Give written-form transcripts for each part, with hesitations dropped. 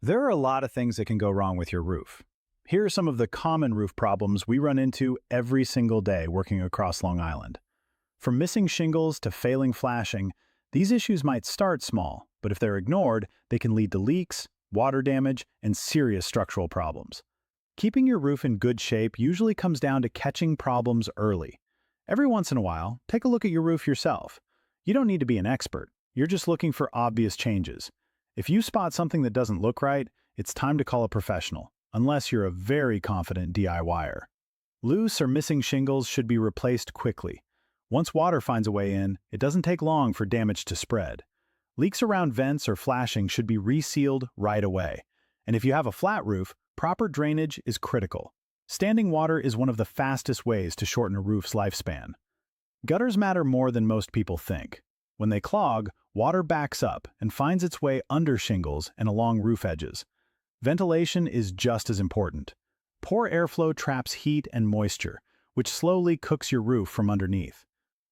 There are a lot of things that can go wrong with your roof. Here are some of the common roof problems we run into every single day working across Long Island. From missing shingles to failing flashing, these issues might start small, but if they're ignored, they can lead to leaks, water damage, and serious structural problems. Keeping your roof in good shape usually comes down to catching problems early. Every once in a while, take a look at your roof yourself. You don't need to be an expert. You're just looking for obvious changes. If you spot something that doesn't look right, it's time to call a professional, unless you're a very confident DIYer. Loose or missing shingles should be replaced quickly. Once water finds a way in, it doesn't take long for damage to spread. Leaks around vents or flashing should be resealed right away. And if you have a flat roof, proper drainage is critical. Standing water is one of the fastest ways to shorten a roof's lifespan. Gutters matter more than most people think. When they clog, water backs up and finds its way under shingles and along roof edges. Ventilation is just as important. Poor airflow traps heat and moisture, which slowly cooks your roof from underneath.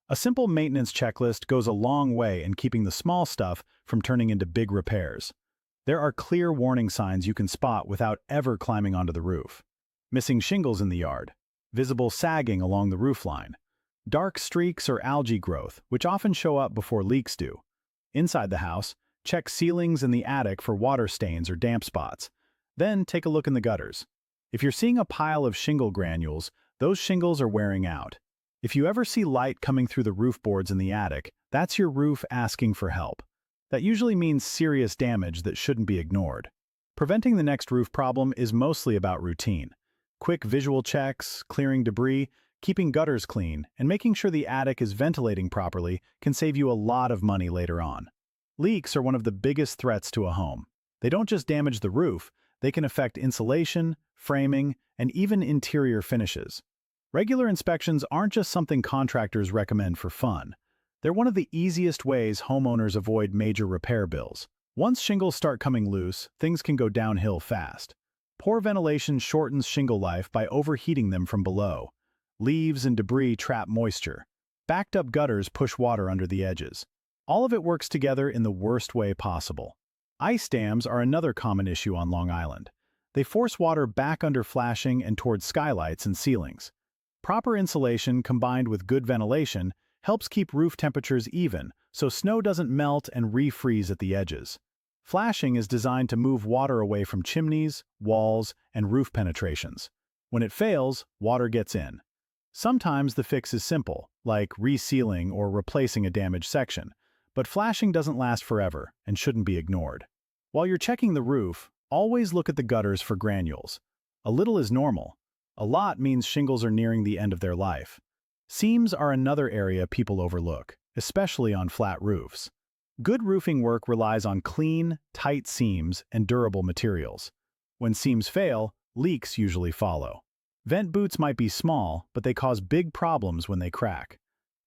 A simple maintenance checklist goes a long way in keeping the small stuff from turning into big repairs. There are clear warning signs you can spot without ever climbing onto the roof. Missing shingles in the yard, visible sagging along the roofline, dark streaks or algae growth, which often show up before leaks do. Inside the house, check ceilings in the attic for water stains or damp spots. Then take a look in the gutters. If you're seeing a pile of shingle granules, those shingles are wearing out. If you ever see light coming through the roof boards in the attic, that's your roof asking for help. That usually means serious damage that shouldn't be ignored. Preventing the next roof problem is mostly about routine. Quick visual checks, clearing debris, keeping gutters clean, and making sure the attic is ventilating properly can save you a lot of money later on. Leaks are one of the biggest threats to a home. They don't just damage the roof, they can affect insulation, framing, and even interior finishes. Regular inspections aren't just something contractors recommend for fun. They're one of the easiest ways homeowners avoid major repair bills. Once shingles start coming loose, things can go downhill fast. Poor ventilation shortens shingle life by overheating them from below. Leaves and debris trap moisture. Backed up gutters push water under the edges. All of it works together in the worst way possible. Ice dams are another common issue on Long Island. They force water back under flashing and towards skylights and ceilings. Proper insulation combined with good ventilation helps keep roof temperatures even so snow doesn't melt and refreeze at the edges. Flashing is designed to move water away from chimneys, walls, and roof penetrations. When it fails, water gets in. Sometimes the fix is simple, like resealing or replacing a damaged section, but flashing doesn't last forever and shouldn't be ignored. While you're checking the roof, always look at the gutters for granules. A little is normal. A lot means shingles are nearing the end of their life. Seams are another area people overlook, especially on flat roofs. Good roofing work relies on clean, tight seams and durable materials. When seams fail, leaks usually follow. Vent boots might be small, but they cause big problems when they crack.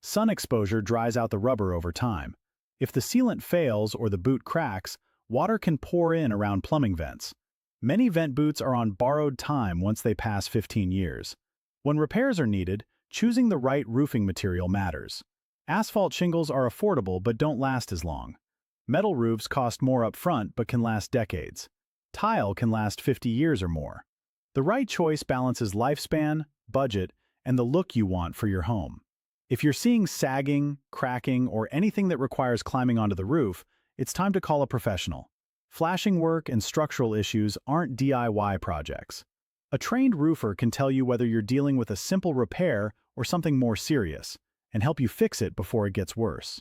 Sun exposure dries out the rubber over time. If the sealant fails or the boot cracks, water can pour in around plumbing vents. Many vent boots are on borrowed time once they pass 15 years. When repairs are needed, choosing the right roofing material matters. Asphalt shingles are affordable but don't last as long. Metal roofs cost more up front but can last decades. Tile can last 50 years or more. The right choice balances lifespan, budget, and the look you want for your home. If you're seeing sagging, cracking, or anything that requires climbing onto the roof, it's time to call a professional. Flashing work and structural issues aren't DIY projects. A trained roofer can tell you whether you're dealing with a simple repair or something more serious, and help you fix it before it gets worse.